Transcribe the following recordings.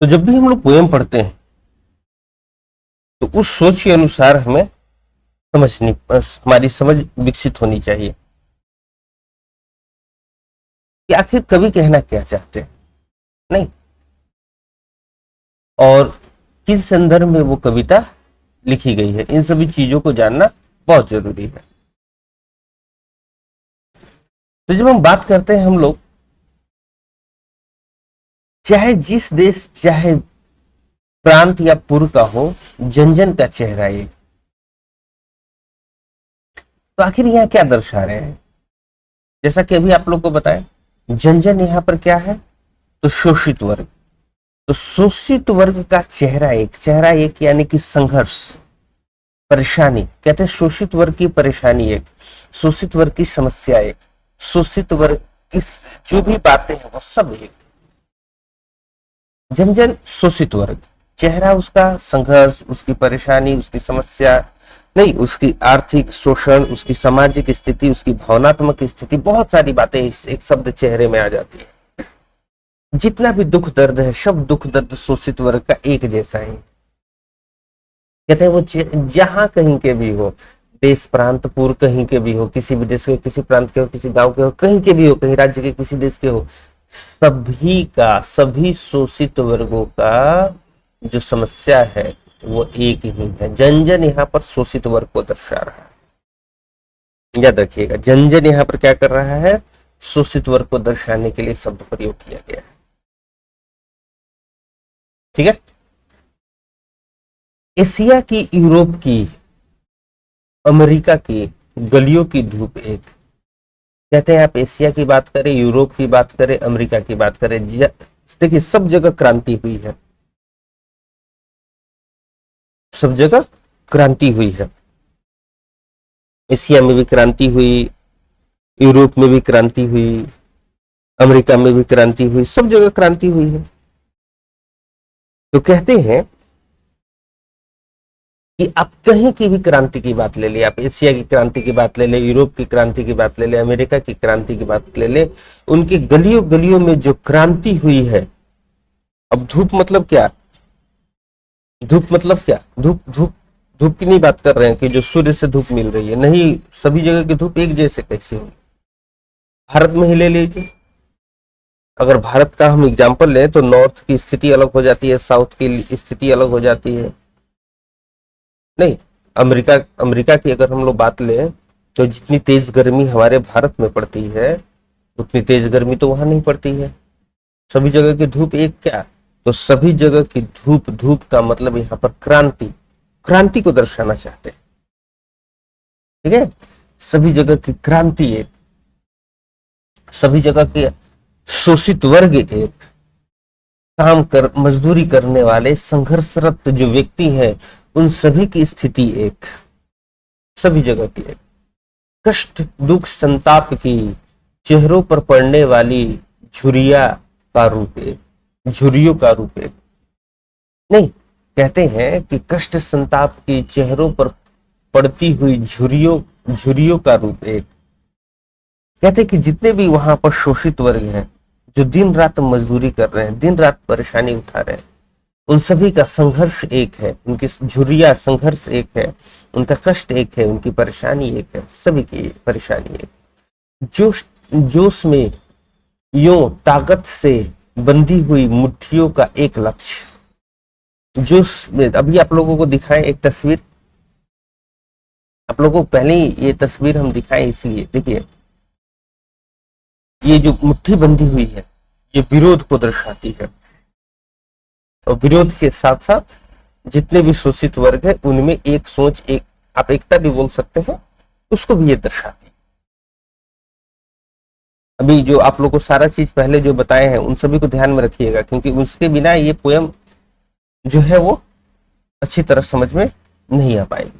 तो जब भी हम लोग पोयम पढ़ते हैं तो उस सोच के अनुसार हमें समझनी हमारी समझ विकसित होनी चाहिए कि आखिर कवि कहना क्या चाहते हैं, नहीं, और किस संदर्भ में वो कविता लिखी गई है। इन सभी चीजों को जानना बहुत जरूरी है। तो जब हम बात करते हैं, हम लोग चाहे जिस देश चाहे प्रांत या पुर का हो, जन जन का चेहरा ये, तो आखिर यहां क्या दर्शा रहे हैं। जैसा कि अभी आप लोग को बताएं, जन जन यहां पर क्या है, तो शोषित वर्ग। तो शोषित वर्ग का चेहरा एक यानी कि संघर्ष, परेशानी। कहते हैं शोषित वर्ग की परेशानी एक, शोषित वर्ग की समस्या एक, शोषित वर्ग की जो भी बातें हैं वो सब एक। जन जन शोषित वर्ग, चेहरा उसका संघर्ष, उसकी परेशानी, उसकी समस्या नहीं, उसकी आर्थिक शोषण, उसकी सामाजिक स्थिति, उसकी भावनात्मक स्थिति, बहुत सारी बातें इस एक शब्द चेहरे में आ जाती है। जितना भी दुख दर्द है, सब दुख दर्द शोषित वर्ग का एक जैसा ही। कहते हैं वो जहां कहीं के भी हो, देश प्रांत पूर्व कहीं के भी हो, किसी भी देश के, किसी प्रांत के हो, किसी गांव के हो, कहीं के भी हो, कहीं राज्य के, किसी देश के हो, सभी शोषित वर्गों का जो समस्या है वो एक ही है। जन जन यहाँ पर शोषित वर्ग को दर्शा रहा है। याद रखिएगा, जन जन यहाँ पर क्या कर रहा है, शोषित वर्ग को दर्शाने के लिए शब्द प्रयोग किया गया है। ठीक है। एशिया की, यूरोप की, अमेरिका की गलियों की धूप एक। कहते हैं आप एशिया की बात करें, यूरोप की बात करें, अमेरिका की बात करें, देखिए सब जगह क्रांति हुई है, सब जगह क्रांति हुई है। एशिया में भी क्रांति हुई, यूरोप में भी क्रांति हुई, अमेरिका में भी क्रांति हुई, सब जगह क्रांति हुई है। तो कहते हैं कि आप कहीं की भी क्रांति की बात ले ले, आप एशिया की क्रांति की बात ले ले, यूरोप की क्रांति की बात ले ले, अमेरिका की क्रांति की बात ले ले, उनकी गलियों गलियों में जो क्रांति हुई है। अब धूप मतलब क्या, धूप मतलब क्या, धूप धूप धूप की नहीं बात कर रहे हैं कि जो सूर्य से धूप मिल रही है, नहीं, सभी जगह की धूप एक जैसे कैसे होगी। भारत में ही ले लीजिए, अगर भारत का हम एग्जाम्पल लें तो नॉर्थ की स्थिति अलग हो जाती है, साउथ की स्थिति अलग हो जाती है। नहीं, अमेरिका की अगर हम लोग बात लें तो जितनी तेज गर्मी हमारे भारत में पड़ती है उतनी तेज गर्मी तो वहां नहीं पड़ती है। सभी जगह की धूप एक क्या, तो सभी जगह की धूप, धूप का मतलब यहाँ पर क्रांति, क्रांति को दर्शाना चाहते हैं। ठीक है, सभी जगह की क्रांति एक, सभी जगह के शोषित वर्ग एक, काम कर मजदूरी करने वाले संघर्षरत जो व्यक्ति हैं उन सभी की स्थिति एक, सभी जगह की एक। कष्ट दुख संताप की चेहरों पर पड़ने वाली झुरिया का रूप एक, झुरियों का रूप एक। नहीं, कहते हैं कि कष्ट संताप की चेहरों पर पड़ती हुई झुरियों का रूप एक। कहते हैं कि जितने भी वहां पर शोषित वर्ग हैं, जो दिन रात मजदूरी कर रहे हैं, दिन रात परेशानी उठा रहे हैं, उन सभी का संघर्ष एक है, उनकी झुरिया संघर्ष एक है, उनका कष्ट एक है, उनकी परेशानी एक है, सभी की परेशानी एक। जोश में यूं ताकत से बंधी हुई मुट्ठियों का एक लक्ष्य। जोश में, अभी आप लोगों को दिखाएं एक तस्वीर, आप लोगों को पहले ही ये तस्वीर हम दिखाएं इसलिए, देखिए ये जो मुट्ठी बंधी हुई है ये विरोध को दर्शाती है, और विरोध के साथ साथ जितने भी शोषित वर्ग है उनमें एक सोच, एक आप एकता भी बोल सकते हैं, उसको भी ये दर्शाती है। अभी जो आप लोग को सारा चीज पहले जो बताए हैं उन सभी को ध्यान में रखिएगा, क्योंकि उसके बिना ये पोयम जो है वो अच्छी तरह समझ में नहीं आ पाएगी।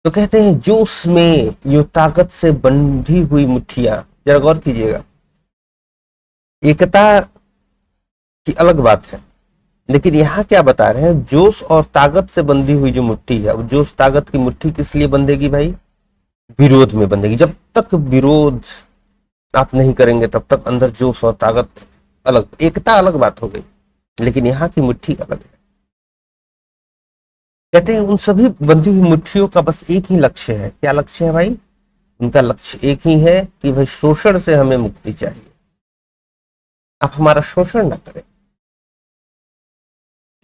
तो कहते हैं जोश में यो ताकत से बंधी हुई मुट्ठियां, जरा गौर कीजिएगा, एकता की अलग बात है, लेकिन यहां क्या बता रहे हैं, जोश और ताकत से बंधी हुई जो मुट्ठी है। अब जोश ताकत की मुट्ठी किस लिए बंधेगी भाई, विरोध में बंधेगी। जब तक विरोध आप नहीं करेंगे तब तक अंदर जोश और ताकत अलग, एकता अलग बात हो गई। लेकिन यहाँ की मुट्ठी अलग है। कहते हैं उन सभी बंधी हुई मुट्ठियों का बस एक ही लक्ष्य है। क्या लक्ष्य है भाई? उनका लक्ष्य एक ही है कि भाई शोषण से हमें मुक्ति चाहिए, आप हमारा शोषण ना करें।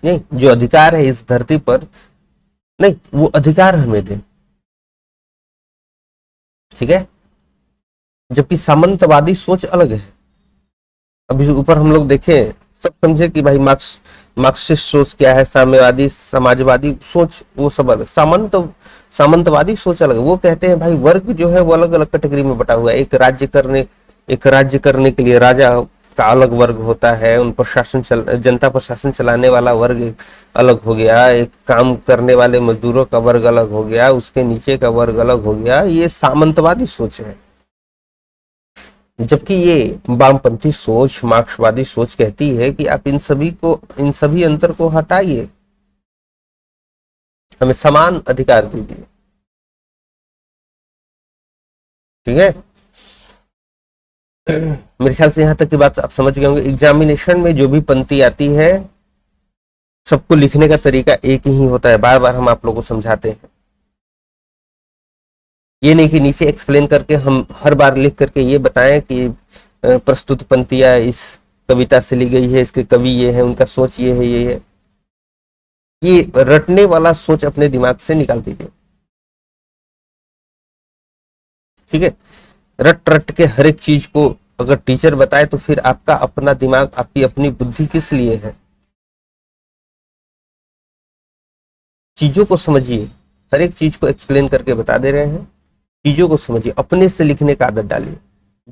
नहीं, जो अधिकार है इस धरती पर, नहीं, वो अधिकार हमें दें, ठीक है। जबकि सामंतवादी सोच अलग है। अभी ऊपर हम लोग देखें, सब समझे कि भाई मार्क्सिस्ट सोच क्या है, साम्यवादी समाजवादी सोच वो सब अलग। सामंतवादी सोच अलग है। वो कहते हैं भाई वर्ग जो है वो अलग अलग कैटेगरी में बटा हुआ है। एक राज्य करने के लिए राजा का अलग वर्ग होता है, उन जनता पर शासन चलाने वाला वर्ग एक अलग हो गया, एक काम करने वाले मजदूरों का वर्ग अलग हो गया, उसके नीचे का वर्ग अलग हो गया। ये सामंतवादी सोच है। जबकि ये वामपंथी सोच, मार्क्सवादी सोच कहती है कि आप इन सभी अंतर को हटाइए, हमें समान अधिकार दीजिए, ठीक है। मेरे ख्याल से यहां तक की बात आप समझ गए होंगे। एग्जामिनेशन में जो भी पंक्ति आती है, सबको लिखने का तरीका एक ही होता है। बार बार हम आप लोगों को समझाते हैं, ये नहीं कि नीचे एक्सप्लेन करके हम हर बार लिख करके ये बताएं कि प्रस्तुत पंक्तियां इस कविता से ली गई है, इसके कवि ये है, उनका सोच ये है, ये है। ये रटने वाला सोच अपने दिमाग से निकाल दीजिए, ठीक है। रट रट के हर एक चीज को अगर टीचर बताए तो फिर आपका अपना दिमाग, आपकी अपनी बुद्धि किस लिए है? चीजों को समझिए, हर एक चीज को एक्सप्लेन करके बता दे रहे हैं। चीजों को समझिए, अपने से लिखने का आदत डालिए।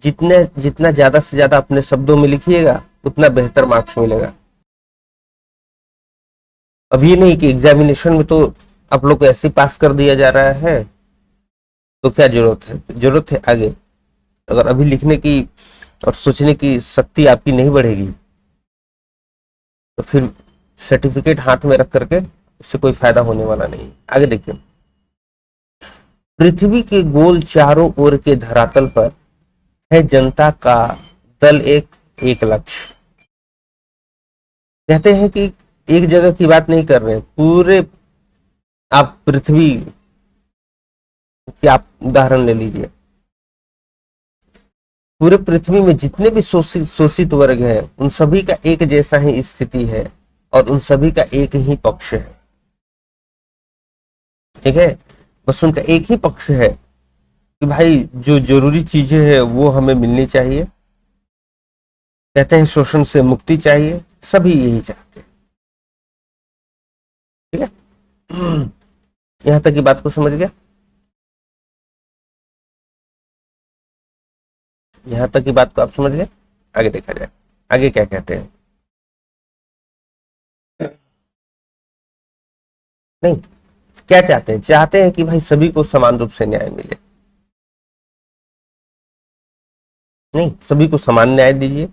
जितने जितना ज्यादा से ज्यादा अपने शब्दों में लिखिएगा उतना बेहतर मार्क्स मिलेगा। अब ये नहीं कि एग्जामिनेशन में तो आप लोग को ऐसे पास कर दिया जा रहा है, तो क्या जरूरत है? जरूरत है आगे। अगर अभी लिखने की और सोचने की शक्ति आपकी नहीं बढ़ेगी तो फिर सर्टिफिकेट हाथ में रख करके उससे कोई फायदा होने वाला नहीं। आगे देखिए, पृथ्वी के गोल चारों ओर के धरातल पर है जनता का दल एक लक्ष्य। कहते हैं कि एक जगह की बात नहीं कर रहे हैं, पूरे आप पृथ्वी की आप उदाहरण ले लीजिए। पूरे पृथ्वी में जितने भी शोषित वर्ग हैं उन सभी का एक जैसा ही स्थिति है और उन सभी का एक ही पक्ष है, ठीक है। बस उनका एक ही पक्ष है कि भाई जो जरूरी चीजें हैं वो हमें मिलनी चाहिए। कहते हैं शोषण से मुक्ति चाहिए, सभी यही चाहते हैं, ठीक है। यहां तक की बात को समझ गया? यहां तक की बात को आप समझ गए? आगे देखा जाए, आगे क्या कहते हैं। नहीं, क्या चाहते हैं? चाहते हैं कि भाई सभी को समान रूप से न्याय मिले। नहीं, सभी को समान न्याय दीजिए,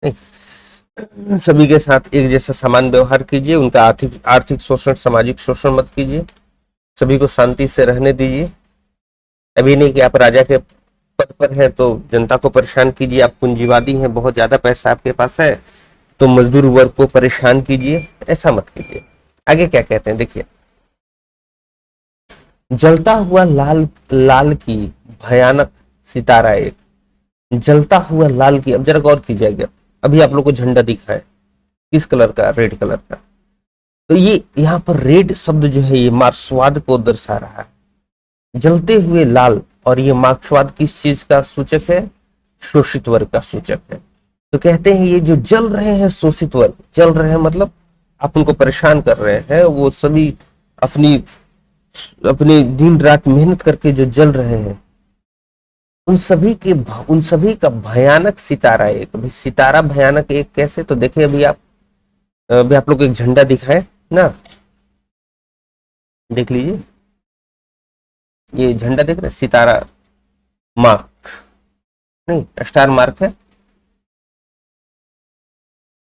नहीं, सभी के साथ एक जैसा समान व्यवहार कीजिए। उनका आर्थिक शोषण, सामाजिक शोषण मत कीजिए। सभी को शांति से रहने दीजिए। अभी नहीं कि आप राजा के पद पर हैं तो जनता को परेशान कीजिए, आप पूंजीवादी हैं, बहुत ज्यादा पैसा आपके पास है तो मजदूर वर्ग को परेशान कीजिए, ऐसा मत कीजिए। आगे क्या कहते हैं देखिए, जलता हुआ लाल लाल की भयानक सितारा एक, जलता हुआ लाल की। अब जरा गौर कीजिएगा, अभी आप लोग को झंडा दिखा है, किस कलर का? रेड कलर का। तो ये यहाँ पर रेड शब्द जो है ये मार्क्सवाद को दर्शा रहा है। जलते हुए लाल, और ये मार्क्सवाद किस चीज का सूचक है? शोषित वर्ग का सूचक है। तो कहते हैं ये जो जल रहे हैं शोषित वर्ग, जल रहे हैं मतलब आप उनको परेशान कर रहे हैं, वो सभी अपनी अपनी दिन रात मेहनत करके जो जल रहे हैं, उन सभी का भयानक सितारा एक। भाई सितारा भयानक एक कैसे? तो देखिए अभी आप लोग को एक झंडा दिखाए ना, देख लीजिए, ये झंडा देख रहे हैं, सितारा मार्क, नहीं स्टार मार्क है।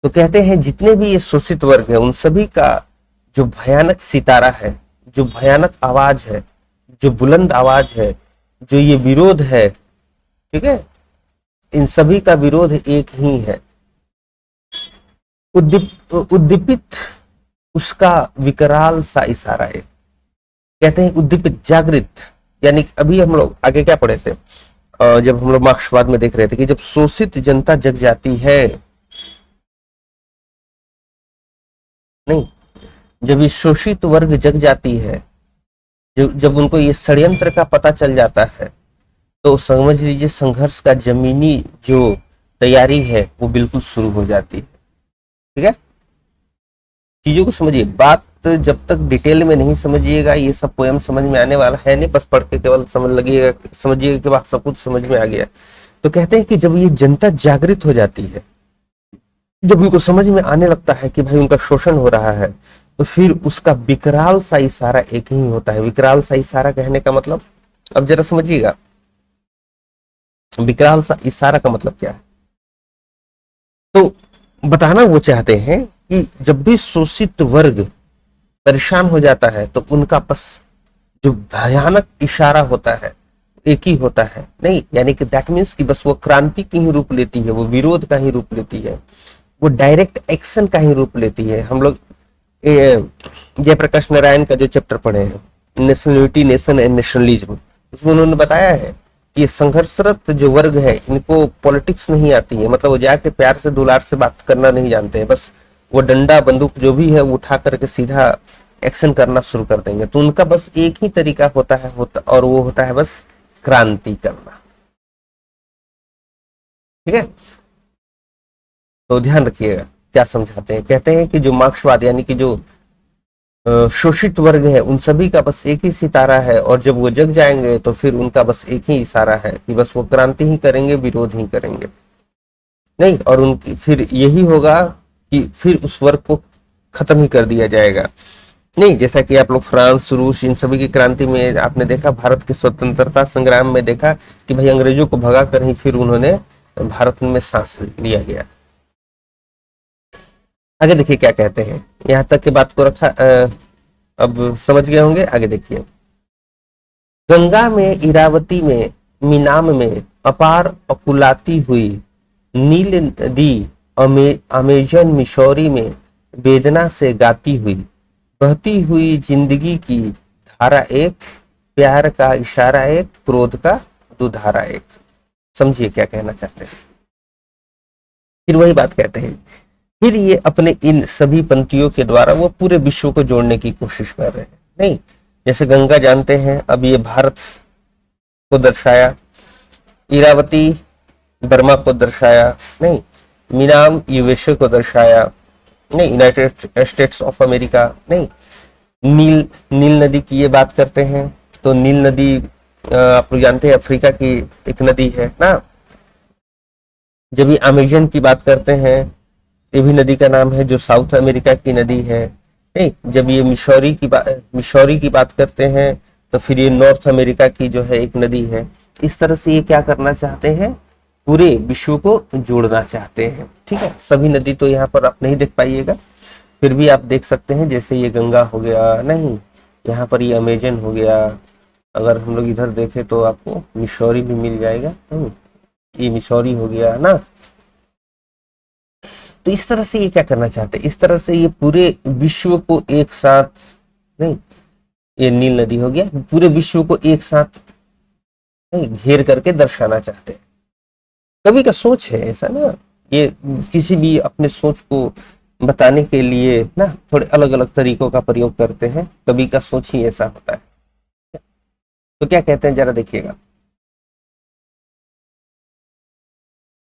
तो कहते हैं जितने भी ये शोषित वर्ग है उन सभी का जो भयानक सितारा है, जो भयानक आवाज है, जो बुलंद आवाज है, जो ये विरोध है, ठीक है, इन सभी का विरोध एक ही है। उद्दीपित उसका विकराल सा इशारा है। कहते हैं उद्दीपित, जागृत, यानी अभी हम लोग आगे क्या पढ़े थे, जब हम लोग मार्क्सवाद में देख रहे थे कि जब शोषित जनता जग जाती है, नहीं, जब ये शोषित वर्ग जग जाती है, जब उनको ये षड्यंत्र का पता चल जाता है, तो समझ लीजिए संघर्ष का जमीनी जो तैयारी है वो बिल्कुल शुरू हो जाती है। ठीक है, चीजों को समझिए, बात जब तक डिटेल में नहीं समझिएगा ये सब पोएम समझ में आने वाला है नहीं, बस पढ़ के केवल समझिएगा कि बात सब कुछ समझ में आ गया। तो कहते हैं कि जब ये जनता जागृत हो जाती है, जब उनको समझ में आने लगता है कि भाई उनका शोषण हो रहा है, तो फिर उसका विकराल सा इशारा एक ही होता है। विकराल सा इशारा कहने का मतलब, अब जरा समझिएगा, विकराल सा इशारा का मतलब क्या है। तो बताना वो चाहते हैं कि जब भी शोषित वर्ग परेशान हो जाता है तो उनका बस जो भयानक इशारा होता है एक ही होता है, नहीं, यानी कि दैट मीन्स कि बस वो क्रांति की ही रूप लेती है, वो विरोध का ही रूप लेती है, वो डायरेक्ट एक्शन का ही रूप लेती है। हम लोग जयप्रकाश नारायण का जो चैप्टर पढ़े हैं, नेशनलिटी, नेशन एंड नेशनलिज्म, उसमें उन्होंने बताया है कि ये संघर्षरत जो वर्ग है इनको पॉलिटिक्स नहीं आती है, मतलब वो जाके प्यार से दुलार से बात करना नहीं जानते हैं, बस वो डंडा बंदूक जो भी है वो उठा करके सीधा एक्शन करना शुरू कर देंगे। तो उनका बस एक ही तरीका होता है और वो होता है बस क्रांति करना। ठीक है, तो ध्यान रखिएगा क्या समझाते हैं। कहते हैं कि जो मार्क्सवाद यानी कि जो शोषित वर्ग है उन सभी का बस एक ही सितारा है, और जब वो जग जाएंगे तो फिर उनका बस एक ही इशारा है कि बस वो क्रांति ही करेंगे, विरोध ही करेंगे, नहीं, और उनकी फिर यही होगा कि फिर उस वर्ग को खत्म ही कर दिया जाएगा। नहीं, जैसा कि आप लोग फ्रांस, रूस, इन सभी की क्रांति में आपने देखा, भारत के स्वतंत्रता संग्राम में देखा कि भाई अंग्रेजों को भगा कर ही फिर उन्होंने भारत में सांस लिया गया। आगे देखिए क्या कहते हैं, यहां तक की बात को रखा, अब समझ गए होंगे। आगे देखिए, गंगा में, इरावती में, मीनाम में अपार अकुलाती हुई, नील नदी अमेजन मिशौरी में वेदना से गाती हुई, बहती हुई जिंदगी की धारा एक, प्यार का इशारा एक, क्रोध का दुधारा एक। समझिए क्या कहना चाहते हैं। फिर वही बात कहते हैं, फिर ये अपने इन सभी पंक्तियों के द्वारा वो पूरे विश्व को जोड़ने की कोशिश कर रहे हैं। नहीं, जैसे गंगा जानते हैं, अब ये भारत को दर्शाया, इरावती बर्मा को दर्शाया, नहीं, मीनाम यूएसए को दर्शाया, नहीं, यूनाइटेड स्टेट्स ऑफ अमेरिका, नहीं, नील नदी की ये बात करते हैं, तो नील नदी आप लोग जानते हैं अफ्रीका की एक नदी है ना। जब ये अमेजन की बात करते हैं, ये भी नदी का नाम है जो साउथ अमेरिका की नदी है। नहीं, जब ये मिशौरी की बात करते हैं तो फिर ये नॉर्थ अमेरिका की जो है एक नदी है। इस तरह से ये क्या करना चाहते हैं, पूरे विश्व को जोड़ना चाहते हैं। ठीक है, सभी नदी तो यहाँ पर आप नहीं देख पाइएगा, फिर भी आप देख सकते हैं, जैसे ये गंगा हो गया, नहीं, यहाँ पर ये अमेजन हो गया, अगर हम लोग इधर देखें तो आपको मिशौरी भी मिल जाएगा, ये मिशौरी हो गया ना। तो इस तरह से ये क्या करना चाहते हैं, इस तरह से ये पूरे विश्व को एक साथ, नहीं, ये नील नदी हो गया, पूरे विश्व को एक साथ नहीं घेर करके दर्शाना चाहते हैं। कवि का सोच है ऐसा ना, ये किसी भी अपने सोच को बताने के लिए ना थोड़े अलग अलग तरीकों का प्रयोग करते हैं, कवि का सोच ही ऐसा होता है। तो क्या कहते हैं जरा देखिएगा,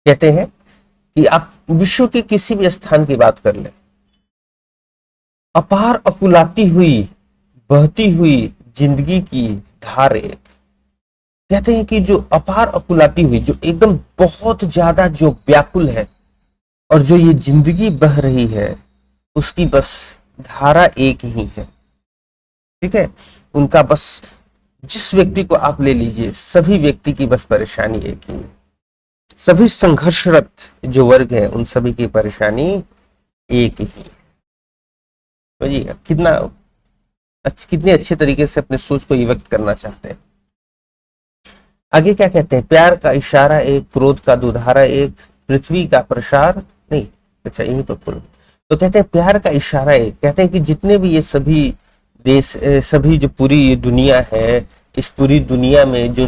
कहते हैं कि आप विश्व के किसी भी स्थान की बात कर लें, अपार अकुलाती हुई, बहती हुई जिंदगी की धार एक, कहते हैं कि जो अपार अकुलाती हुई, जो एकदम बहुत ज्यादा जो व्याकुल है और जो ये जिंदगी बह रही है, उसकी बस धारा एक ही है। ठीक है, उनका बस, जिस व्यक्ति को आप ले लीजिए, सभी व्यक्ति की बस परेशानी एक ही है। सभी संघर्षरत जो वर्ग है उन सभी की परेशानी एक ही है। समझिएगा कितने अच्छे तरीके से अपने सोच को व्यक्त करना चाहते हैं। आगे क्या कहते हैं, प्यार का इशारा एक, क्रोध का दुधारा एक, पृथ्वी का प्रसार, नहीं, अच्छा यहीं पर तो कहते हैं प्यार का इशारा है। कहते हैं कि जितने भी ये सभी देश, सभी जो पूरी ये दुनिया है, इस पूरी दुनिया में जो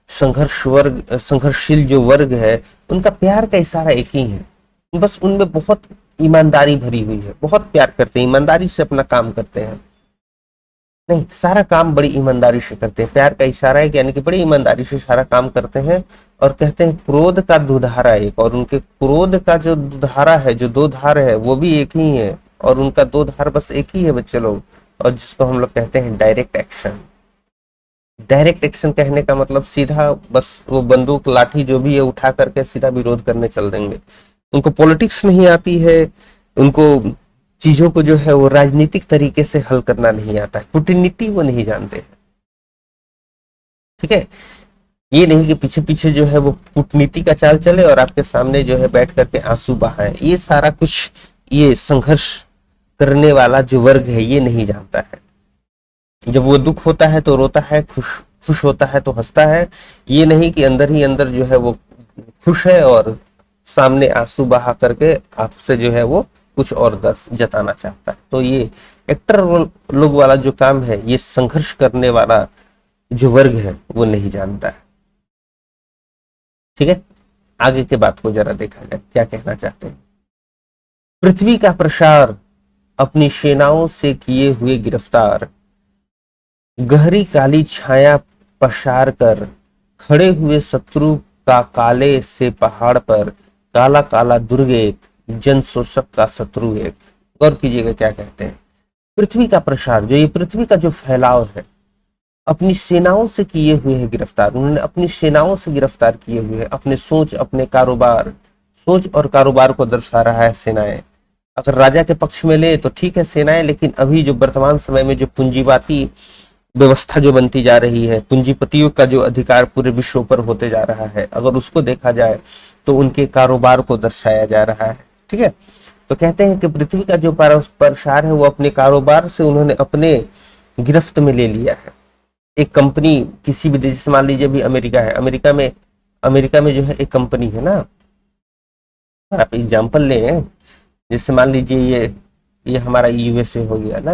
संघर्षशील जो वर्ग है, उनका प्यार का इशारा एक ही है, बस उनमें बहुत ईमानदारी भरी हुई है, बहुत प्यार करते हैं, ईमानदारी से अपना काम करते हैं, नहीं सारा काम बड़ी ईमानदारी से करते हैं। प्यार का इशारा है यानी कि बड़ी ईमानदारी से सारा काम करते हैं। और कहते हैं क्रोध का दुधारा एक, और उनके क्रोध का जो दुधारा है, जो दो धार है, वो भी एक ही है, और उनका दो धार बस एक ही है बच्चे लोग, और जिसको हम लोग कहते हैं डायरेक्ट एक्शन। डायरेक्ट एक्शन कहने का मतलब सीधा बस वो बंदूक लाठी जो भी है उठा करके सीधा विरोध करने चल देंगे। उनको पॉलिटिक्स नहीं आती है, उनको चीजों को जो है वो राजनीतिक तरीके से हल करना नहीं आता है, कूटनीति वो नहीं जानते हैं। ठीक है, ये नहीं कि पीछे पीछे जो है वो कूटनीति का चाल चले और आपके सामने जो है बैठ करके आंसू बहाएं, ये सारा कुछ ये संघर्ष करने वाला जो वर्ग है ये नहीं जानता है। जब वो दुख होता है तो रोता है, खुश होता है तो हंसता है, ये नहीं कि अंदर ही अंदर जो है वो खुश है और सामने आंसू बहा करके आपसे जो है वो कुछ और जताना चाहता है। तो ये एक्टर लोग वाला जो काम है, ये संघर्ष करने वाला जो वर्ग है वो नहीं जानता है। ठीक है, आगे के बात को जरा देखा जाए, क्या कहना चाहते हैं। पृथ्वी का प्रसार अपनी सेनाओं से किए हुए गिरफ्तार, गहरी काली छाया पसार कर खड़े हुए शत्रु का काले से पहाड़ पर, काला काला दुर्ग एक, जन शोषक का शत्रु एक। गौर कीजिएगा क्या कहते हैं। पृथ्वी का प्रसार, जो ये पृथ्वी का जो फैलाव है, अपनी सेनाओं से किए हुए है गिरफ्तार। उन्होंने अपनी सेनाओं से गिरफ्तार किए हुए हैं, अपने सोच, अपने कारोबार, सोच और कारोबार को दर्शा रहा है सेनाएं। अगर राजा के पक्ष में ले तो ठीक है सेनाएं, लेकिन अभी जो वर्तमान समय में जो पूंजीवादी व्यवस्था जो बनती जा रही है, पूंजीपतियों का जो अधिकार पूरे विश्व पर होते जा रहा है, अगर उसको देखा जाए तो उनके कारोबार को दर्शाया जा रहा है। ठीक है, तो कहते हैं कि पृथ्वी का जो प्रसार है वो अपने कारोबार से उन्होंने अपने गिरफ्त में ले लिया है। एक कंपनी किसी भी देश, मान लीजिए भी अमेरिका है, अमेरिका में जो है एक कंपनी है ना, अगर आप एग्जाम्पल लें, जैसे मान लीजिए ये हमारा यूएसए हो गया ना,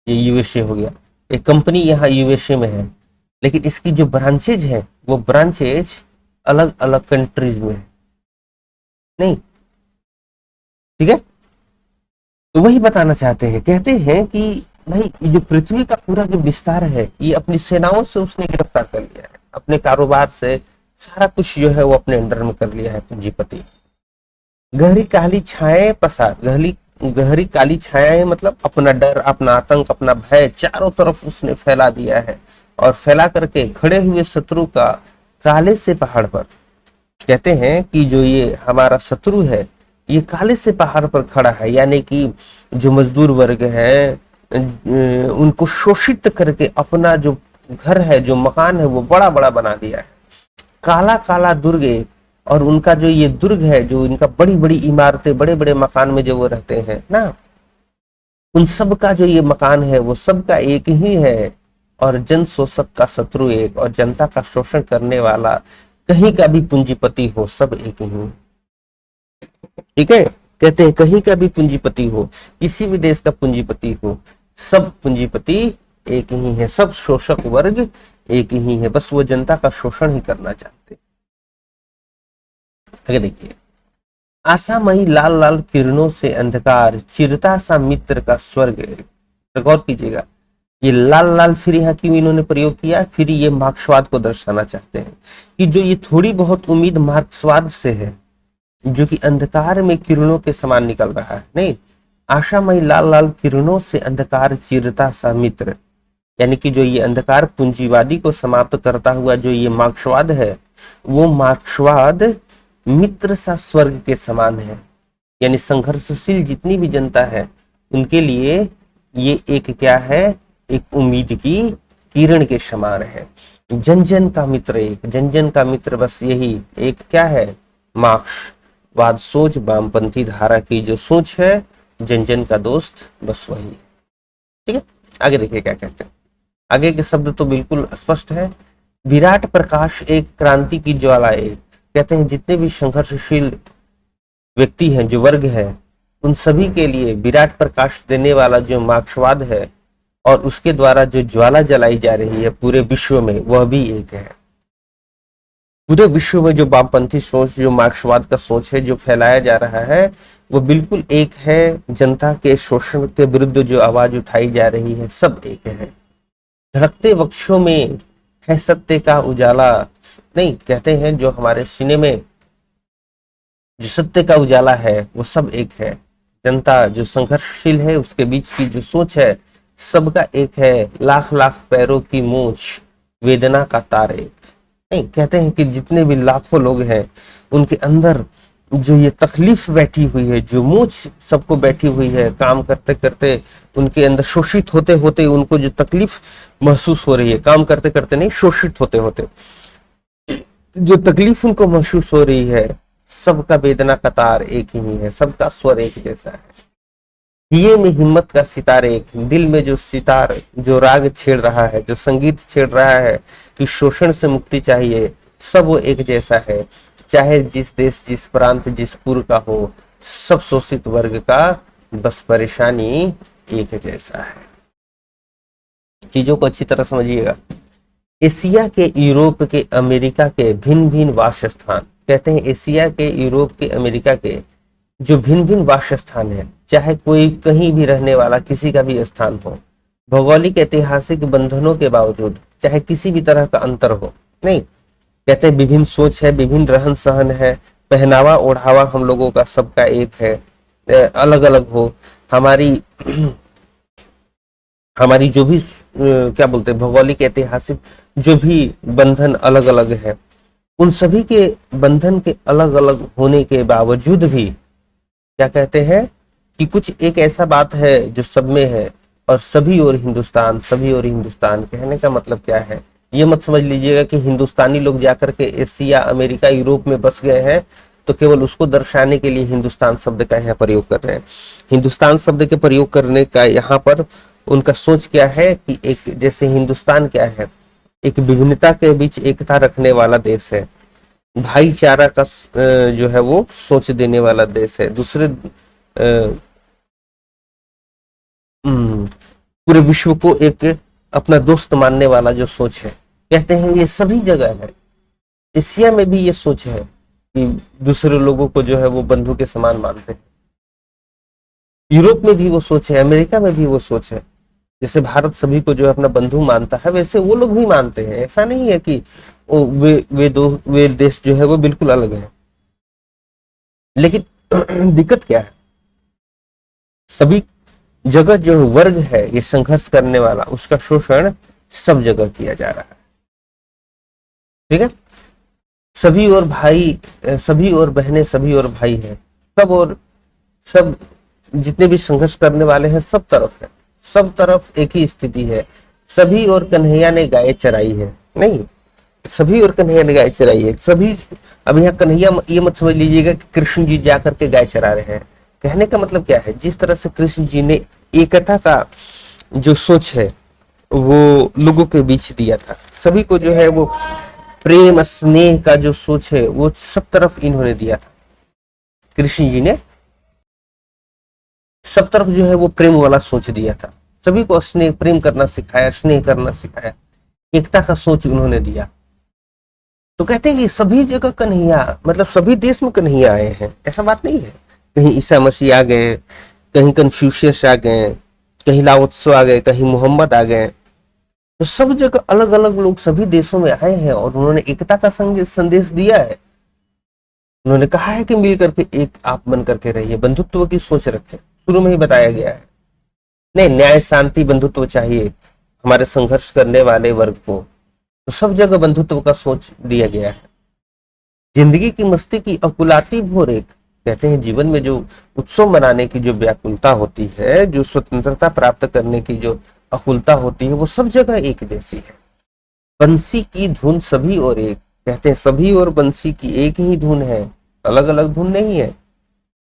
ये यूएसए हो गया, एक कंपनी यहाँ यूएसए में है, लेकिन इसकी जो ब्रांचेज है वो ब्रांचेज अलग अलग कंट्रीज में है, नहीं। ठीक है, तो वही बताना चाहते हैं। कहते हैं कि भाई जो पृथ्वी का पूरा जो विस्तार है, ये अपनी सेनाओं से उसने गिरफ्तार कर लिया है, अपने कारोबार से सारा कुछ जो है वो अपने अंडर में कर लिया है पूंजीपति। गहरी काली छाएं पसार, गहरी काली छाया मतलब अपना डर, अपना आतंक, अपना भय चारों तरफ उसने फैला दिया है, और फैला करके खड़े हुए शत्रु का काले से पहाड़ पर। कहते हैं कि जो ये हमारा शत्रु है ये काले से पहाड़ पर खड़ा है, यानी कि जो मजदूर वर्ग है उनको शोषित करके अपना जो घर है, जो मकान है, वो बड़ा बड़ा बना दिया है। काला काला दुर्ग, और उनका जो ये दुर्ग है, जो इनका बड़ी बड़ी इमारतें, बड़े बड़े मकान में जो वो रहते हैं ना, उन सब का जो ये मकान है वो सबका एक ही है, और जन शोषक का शत्रु एक, और जनता का शोषण करने वाला कहीं का भी पूंजीपति हो, सब एक ही है। ठीक है, कहते हैं कहीं का भी पूंजीपति हो, किसी भी देश का पूंजीपति हो, सब पूंजीपति एक ही है, सब शोषक वर्ग एक ही है, बस वो जनता का शोषण ही करना चाहते। आगे देखिए, आशामयी लाल लाल किरणों से अंधकार, चिरता सा मित्र का स्वर्ग। गौर कीजिएगा, ये लाल लाल फिर यहाँ क्यों इन्होंने प्रयोग किया, फिर ये मार्क्सवाद को दर्शाना चाहते हैं कि जो ये थोड़ी बहुत उम्मीद मार्क्सवाद से है, जो कि अंधकार में किरणों के समान निकल रहा है। नहीं, आशामयी लाल लाल किरणों से अंधकार चिरता सा मित्र, यानी कि जो ये अंधकार पूंजीवादी को समाप्त करता हुआ जो ये मार्क्सवाद है, वो मार्क्सवाद मित्र सा स्वर्ग के समान है। यानी संघर्षशील जितनी भी जनता है उनके लिए ये एक क्या है, एक उम्मीद की किरण के समान है। जन जन का मित्र एक, जन जन का मित्र बस यही एक क्या है, मार्क्सवाद सोच, वामपंथी धारा की जो सोच है, जन जन का दोस्त बस वही है। ठीक है, आगे देखिए क्या कहते हैं। आगे के शब्द तो बिल्कुल स्पष्ट है। विराट प्रकाश एक, क्रांति की ज्वाला एक। कहते हैं जितने भी संघर्षशील व्यक्ति हैं, जो वर्ग है, उन सभी के लिए विराट प्रकाश देने वाला जो मार्क्सवाद है और उसके द्वारा जो ज्वाला जलाई जा रही है पूरे विश्व में, वह भी एक है। पूरे विश्व में जो वामपंथी सोच, जो मार्क्सवाद का सोच है, जो फैलाया जा रहा है, वो बिल्कुल एक है। जनता के शोषण के विरुद्ध जो आवाज उठाई जा रही है, सब एक है। धड़कते वृक्षों में है सत्य का उजाला, नहीं कहते हैं जो हमारे सीने में जो सत्य का उजाला है वो सब एक है। जनता जो संघर्षशील है, उसके बीच की जो सोच है, सबका एक है। लाख लाख पैरों की मूछ, वेदना का तार एक। नहीं कहते हैं कि जितने भी लाखों लोग हैं, उनके अंदर जो ये तकलीफ बैठी हुई है, जो मूछ सबको बैठी हुई है, काम करते करते उनके अंदर शोषित होते होते उनको जो तकलीफ महसूस हो रही है, काम करते करते नहीं, शोषित होते होते जो तकलीफ उनको महसूस हो रही है, सबका वेदना का तार एक ही है, सबका स्वर एक जैसा है। दिए में हिम्मत का सितार एक, दिल में जो सितार, जो राग छेड़ रहा है, जो संगीत छेड़ रहा है कि शोषण से मुक्ति चाहिए, सब वो एक जैसा है। चाहे जिस देश, जिस प्रांत, जिस पुर का हो, सब शोषित वर्ग का बस परेशानी एक जैसा है। चीजों को अच्छी तरह समझिएगा। एशिया के, यूरोप के, अमेरिका के भिन्न भिन्न वास स्थान, कहते हैं एशिया के, यूरोप के, अमेरिका के जो भिन्न भिन्न वास स्थान है, चाहे कोई कहीं भी रहने वाला किसी का भी स्थान हो, भौगोलिक ऐतिहासिक बंधनों के बावजूद, चाहे किसी भी तरह का अंतर हो, नहीं कहते हैं विभिन्न सोच है, विभिन्न रहन सहन है, पहनावा ओढ़ावा हम लोगों का सबका एक है, अलग अलग हो, हमारी जो भी क्या बोलते हैं भौगोलिक ऐतिहासिक जो भी बंधन अलग अलग है, उन सभी के बंधन के अलग अलग होने के बावजूद भी क्या कहते हैं कि कुछ एक ऐसा बात है जो सब में है, और सभी और हिंदुस्तान, सभी और हिंदुस्तान। कहने का मतलब क्या है, ये मत समझ लीजिएगा कि हिंदुस्तानी लोग जाकर के एशिया, अमेरिका, यूरोप में बस गए हैं तो केवल उसको दर्शाने के लिए हिंदुस्तान शब्द का यहाँ प्रयोग कर रहे हैं। हिंदुस्तान शब्द के प्रयोग करने का यहाँ पर उनका सोच क्या है कि एक जैसे हिंदुस्तान क्या है, एक विभिन्नता के बीच एकता रखने वाला देश है, भाईचारा का जो है वो सोच देने वाला देश है, दूसरे पूरे विश्व को एक अपना दोस्त मानने वाला जो सोच है। कहते हैं ये सभी जगह है। एशिया में भी ये सोच है कि दूसरे लोगों को जो है वो बंधु के समान मानते हैं। यूरोप में भी वो सोच है, अमेरिका में भी वो सोच है। जैसे भारत सभी को जो है अपना बंधु मानता है, वैसे वो लोग भी मानते हैं। ऐसा नहीं है कि वे देश जो है वो बिल्कुल अलग है। लेकिन दिक्कत क्या है, सभी जगह जो वर्ग है ये संघर्ष करने वाला, उसका शोषण सब जगह किया जा रहा है। ठीक है, सभी और भाई, सभी और बहनें, सभी और भाई हैं, सब जितने भी संघर्ष करने वाले हैं सब तरफ है, सब तरफ एक ही स्थिति है। सभी और कन्हैया ने गाय चराई है, नहीं सभी और कन्हैया ने गाय चराई है। सभी, अब यहाँ कन्हैया ये मत समझ लीजिएगा कि कृष्ण जी जाकर के गाय चरा रहे हैं। कहने का मतलब क्या है, जिस तरह से कृष्ण जी ने एकता का जो सोच है वो लोगों के बीच दिया था, सभी को जो है वो प्रेम स्नेह का जो सोच है वो सब तरफ इन्होंने दिया था। कृष्ण जी ने सब तरफ जो है वो प्रेम वाला सोच दिया था, सभी को स्नेह प्रेम करना सिखाया, स्नेह करना सिखाया, एकता का सोच उन्होंने दिया। तो कहते हैं कि सभी जगह कन्हैया, मतलब सभी देश में कन्हैया आए हैं, ऐसा बात नहीं है। कहीं ईसा मसीह आ गए, कहीं कन्फ्यूशियस आ गए, कहीं लाओ त्से आ गए, कहीं मोहम्मद आ गए। तो सब जगह अलग अलग लोग सभी देशों में आए हैं और उन्होंने एकता का संदेश दिया है। उन्होंने कहा है कि मिल करके एक आप बन करके रहिए, बंधुत्व की सोच रखें। शुरू में ही बताया गया है, नहीं न्याय शांति बंधुत्व चाहिए हमारे संघर्ष करने वाले वर्ग को, तो सब जगह बंधुत्व का सोच दिया गया है। जिंदगी की मस्ती की अकुलाती भोर एक, कहते हैं जीवन में जो उत्सव मनाने की जो व्याकुलता होती है, जो स्वतंत्रता प्राप्त करने की जो अकुलता होती है, वो सब जगह एक जैसी है। बंसी की धुन सभी और एक, कहते हैं सभी और बंसी की एक ही धुन है, अलग अलग धुन नहीं है।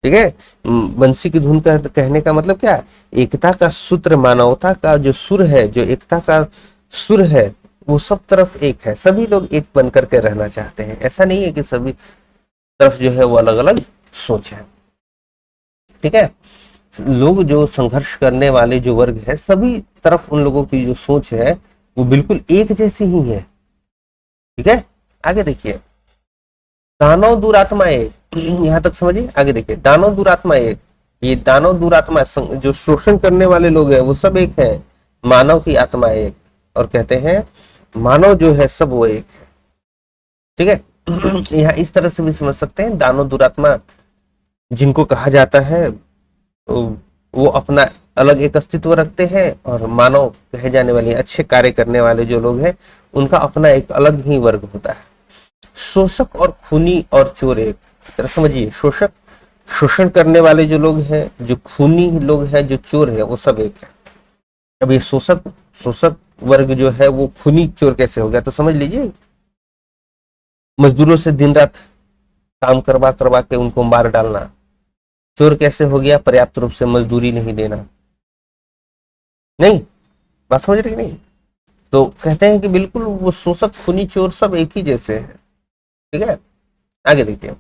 ठीक है, बंसी की धुन का कहने का मतलब क्या है, एकता का सूत्र, मानवता का जो सुर है, जो एकता का सुर है, वो सब तरफ एक है। सभी लोग एक बन करके रहना चाहते हैं। ऐसा नहीं है कि सभी तरफ जो है वो अलग अलग सोच है। ठीक है। लोग जो संघर्ष करने वाले जो वर्ग है, सभी तरफ उन लोगों की जो सोच है वो बिल्कुल एक जैसी ही है। ठीक है, आगे देखिए, दानव दुरात्मा एक, यहां तक समझिए। आगे देखिए, दानव दुरात्मा एक, ये दानव दुरात्मा जो शोषण करने वाले लोग हैं वो सब एक है, मानव की आत्मा एक, और कहते हैं मानव जो है सब वो एक है। ठीक है, यहाँ इस तरह से भी समझ सकते हैं, दानव दुरात्मा जिनको कहा जाता है वो अपना अलग एक अस्तित्व रखते हैं, और मानव कहे जाने वाले अच्छे कार्य करने वाले जो लोग हैं उनका अपना एक अलग ही वर्ग होता है। शोषक और खूनी और चोर एक, जरा समझिए, शोषक शोषण करने वाले जो लोग हैं, जो खूनी लोग हैं, जो चोर है, वो सब एक है। अब ये शोषक शोषक वर्ग जो है वो खूनी चोर कैसे हो गया, तो समझ लीजिए, मजदूरों से दिन रात काम करवा करवा के उनको मार डालना। चोर कैसे हो गया, पर्याप्त रूप से मजदूरी नहीं देना। नहीं, बात समझ रहे कि नहीं? तो कहते हैं कि बिल्कुल वो शोषक खूनी चोर सब एक ही जैसे हैं। ठीक है, आगे देखिए,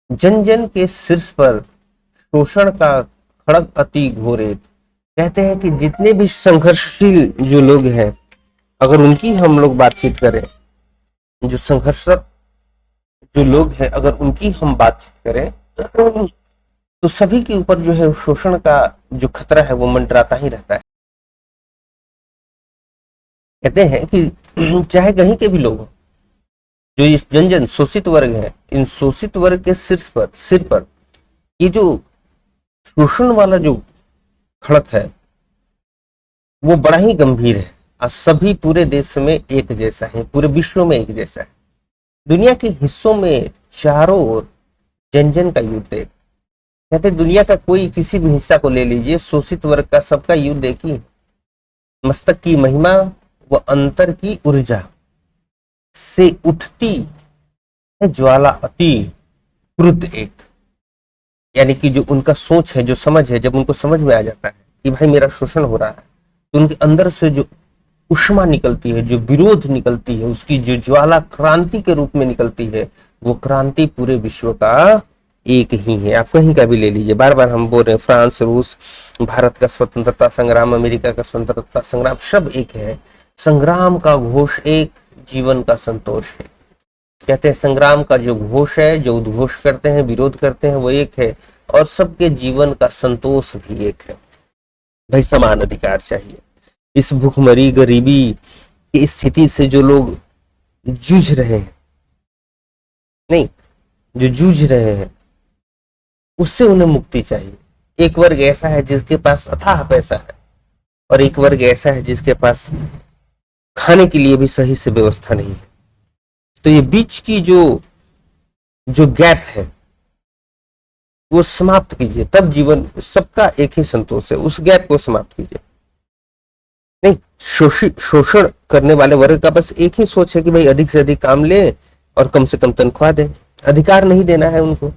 जन जन के शीर्ष पर शोषण का खड़ग अति घोर एक, कहते हैं कि जितने भी संघर्षशील जो लोग हैं, अगर उनकी हम लोग बातचीत करें, जो संघर्षरत जो लोग हैं अगर उनकी हम बातचीत करें, तो सभी के ऊपर जो है शोषण का जो खतरा है वो मंडराता ही रहता है। कहते हैं कि चाहे कहीं के भी लोग हो, जो इस जन जन शोषित वर्ग है, इन शोषित वर्ग के सिर पर ये जो शोषण वाला जो खड़क है वो बड़ा ही गंभीर है, और सभी पूरे देश में एक जैसा है, पूरे विश्व में एक जैसा है। दुनिया के हिस्सों में चारों ओर जन जन का युद्ध है। कहते दुनिया का कोई किसी भी हिस्सा को ले लीजिए, शोषित वर्ग का सबका युद्ध एक ही, मस्तक की महिमा व अंतर की ऊर्जा से उठती है ज्वाला अति क्रुद्ध एक। यानी कि जो उनका सोच है, जो समझ है, जब उनको समझ में आ जाता है कि भाई मेरा शोषण हो रहा है, तो उनके अंदर से जो उष्मा निकलती है, जो विरोध निकलती है, उसकी जो ज्वाला क्रांति के रूप में निकलती है, वो क्रांति पूरे विश्व का एक ही है। आप कहीं का भी ले लीजिए, बार बार हम बोल रहे हैं, फ्रांस, रूस, भारत का स्वतंत्रता संग्राम, अमेरिका का स्वतंत्रता संग्राम, सब एक है। संग्राम का घोष एक, जीवन का संतोष है। कहते हैं संग्राम का जो घोष है, जो उद्घोष करते हैं, विरोध करते हैं, वो एक है, और सबके जीवन का संतोष भी एक है। भाई समान अधिकार चाहिए। इस भूखमरी गरीबी की स्थिति से जो लोग जूझ रहे हैं, नहीं, जो जूझ रहे हैं, उससे उन्हें मुक्ति चाहिए। एक वर्ग ऐसा है जिसके पास अथाह पैसा है, और एक वर्ग ऐसा है जिसके पास खाने के लिए भी सही से व्यवस्था नहीं है। तो ये बीच की जो गैप है वो समाप्त कीजिए, तब जीवन सबका एक ही संतोष है। उस गैप को समाप्त कीजिए। नहीं, शोषण करने वाले वर्ग का बस एक ही सोच है कि भाई अधिक से अधिक काम ले और कम से कम तनख्वाह दे, अधिकार नहीं देना है उनको,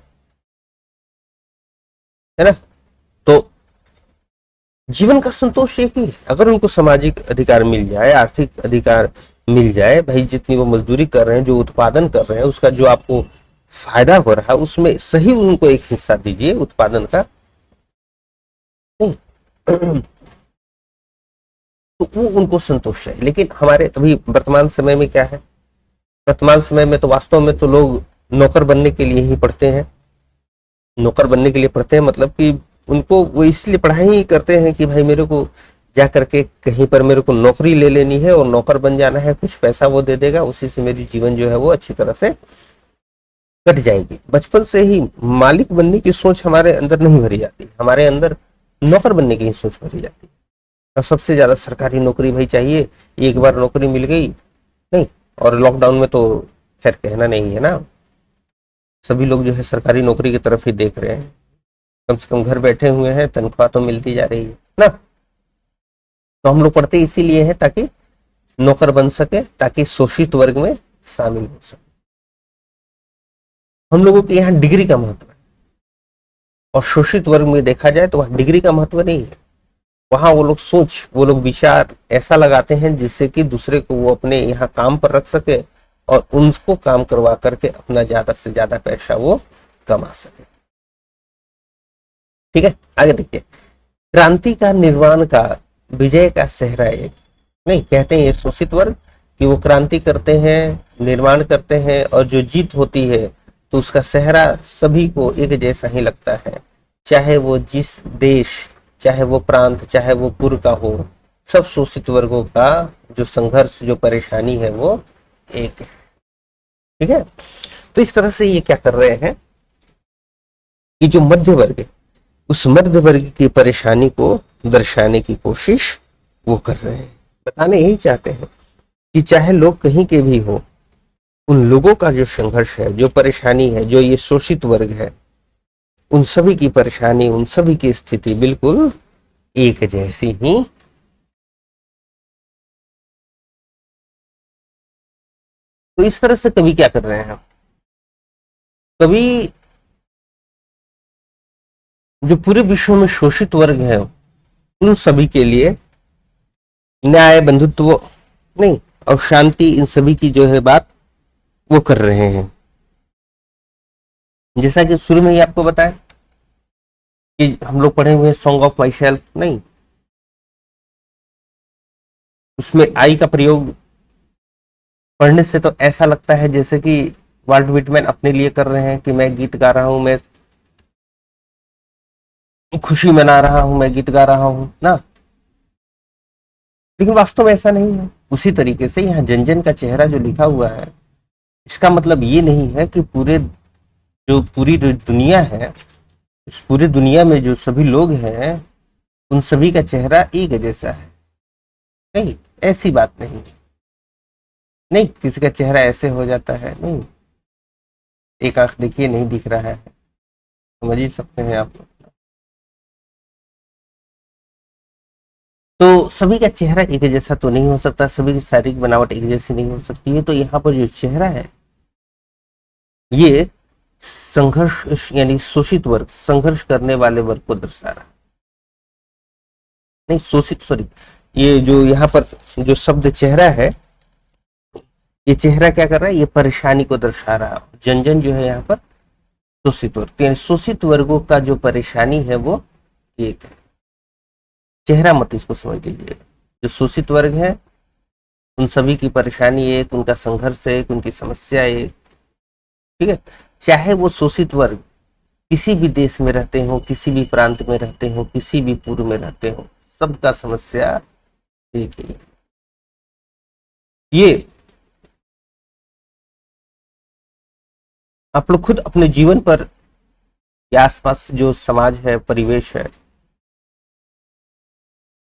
है ना। तो जीवन का संतोष एक ही है। अगर उनको सामाजिक अधिकार मिल जाए, आर्थिक अधिकार मिल जाए, भाई जितनी वो मजदूरी कर रहे हैं, जो उत्पादन कर रहे हैं, उसका जो आपको फायदा हो रहा है उसमें सही उनको एक हिस्सा दीजिए उत्पादन का। नहीं, तो वो उनको संतोष है। लेकिन हमारे अभी वर्तमान समय में क्या है, वर्तमान समय में तो वास्तव में तो लोग नौकर बनने के लिए ही पढ़ते हैं। नौकर बनने के लिए पढ़ते हैं मतलब कि उनको वो इसलिए पढ़ाई ही करते हैं कि भाई मेरे को जा करके कहीं पर मेरे को नौकरी ले लेनी है और नौकर बन जाना है, कुछ पैसा वो दे देगा, उसी से मेरी जीवन जो है वो अच्छी तरह से कट जाएगी। बचपन से ही मालिक बनने की सोच हमारे अंदर नहीं भरी जाती, हमारे अंदर नौकर बनने की सोच भरी जाती है। और सबसे ज्यादा सरकारी नौकरी भाई चाहिए, एक बार नौकरी मिल गई नहीं, और लॉकडाउन में तो खैर कहना नहीं है ना, सभी लोग जो है सरकारी नौकरी की तरफ ही देख रहे हैं। कम से कम घर बैठे हुए हैं, तनख्वाह तो मिलती जा रही है ना। तो हम लोग पढ़ते इसीलिए हैं ताकि नौकर बन सके, ताकि शोषित वर्ग में शामिल हो सके। हम लोगों के यहाँ डिग्री का महत्व है, और शोषित वर्ग में देखा जाए तो वहां डिग्री का महत्व नहीं है। वहां वो लोग सोच, वो लोग विचार ऐसा लगाते हैं जिससे कि दूसरे को वो अपने यहाँ काम पर रख सके और उनको काम करवा करके अपना ज्यादा से ज्यादा पैसा वो कमा सके। ठीक है, आगे देखिए, क्रांति का, निर्माण का, विजय का सेहरा एक, नहीं कहते हैं ये शोषित वर्ग कि वो क्रांति करते हैं, निर्माण करते हैं, और जो जीत होती है तो उसका सेहरा सभी को एक जैसा ही लगता है, चाहे वो जिस देश, चाहे वो प्रांत, चाहे वो पुर का हो, सब शोषित वर्गों का जो संघर्ष, जो परेशानी है वो एक है। ठीक है, तो इस तरह से ये क्या कर रहे हैं कि जो मध्य वर्ग है, उस मध्य वर्ग की परेशानी को दर्शाने की कोशिश वो कर रहे हैं, बताने यही चाहते हैं कि चाहे लोग कहीं के भी हो, उन लोगों का जो संघर्ष है, जो परेशानी है, जो ये शोषित वर्ग है, उन सभी की परेशानी, उन सभी की स्थिति बिल्कुल एक जैसी ही। तो इस तरह से कवि क्या कर रहे हैं, कवि जो पूरे विश्व में शोषित वर्ग है उन सभी के लिए न्याय, बंधुत्व नहीं और शांति, इन सभी की जो है बात वो कर रहे हैं। जैसा कि शुरू में ही आपको बताया कि हम लोग पढ़े हुए सॉन्ग ऑफ माई सेल्फ, नहीं उसमें आई का प्रयोग पढ़ने से तो ऐसा लगता है जैसे कि वाल्ट विटमैन अपने लिए कर रहे हैं कि मैं गीत गा रहा हूं, मैं खुशी मना रहा हूं, मैं गीत गा रहा हूं ना, लेकिन वास्तव में ऐसा नहीं है। उसी तरीके से यहाँ जन जन का चेहरा जो लिखा हुआ है, इसका मतलब ये नहीं है कि पूरी जो दुनिया है, इस पूरी दुनिया में जो सभी लोग हैं उन सभी का चेहरा एक जैसा है, नहीं ऐसी बात नहीं है। नहीं किसी का चेहरा ऐसे हो जाता है, नहीं एक आंख देखिए नहीं दिख रहा है, समझ ही सकते हैं आप लोग। तो सभी का चेहरा एक जैसा तो नहीं हो सकता, सभी की शारीरिक बनावट एक जैसी नहीं हो सकती है। तो यहाँ पर जो चेहरा है ये संघर्ष यानी शोषित वर्ग, संघर्ष करने वाले वर्ग को दर्शा रहा है, नहीं शोषित, सॉरी, ये जो यहाँ पर जो शब्द चेहरा है, ये चेहरा क्या कर रहा है, ये परेशानी को दर्शा रहा है। जन जन जो है यहाँ पर शोषित वर्ग, यानी शोषित वर्गों का जो परेशानी है वो एक है, चेहरा मत इसको समझ लीजिएगा। जो शोषित वर्ग है उन सभी की परेशानी एक, उनका संघर्ष एक, उनकी समस्या एक। ठीक है, चाहे वो शोषित वर्ग किसी भी देश में रहते हो, किसी भी प्रांत में रहते हो, किसी भी पूर्व में रहते हो, सबका समस्या एक ही। ये आप लोग खुद अपने जीवन पर या आसपास जो समाज है, परिवेश है,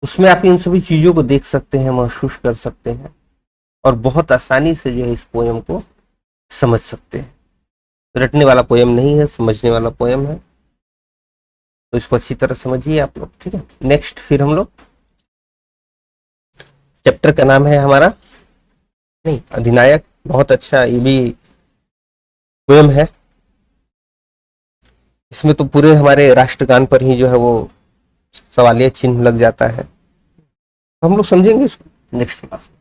उसमें आप इन सभी चीजों को देख सकते हैं, महसूस कर सकते हैं और बहुत आसानी से जो है इस पोयम को समझ सकते हैं। रटने वाला पोयम नहीं है, समझने वाला पोयम है, तो इसको अच्छी तरह समझिए आप लोग। ठीक है, नेक्स्ट फिर हम लोग चैप्टर का नाम है हमारा, नहीं अधिनायक, बहुत अच्छा ये भी पोयम है। इसमें तो पूरे हमारे राष्ट्रगान पर ही जो है वो सवालिया चिन्ह लग जाता है। तो हम लोग समझेंगे इसको नेक्स्ट क्लास में।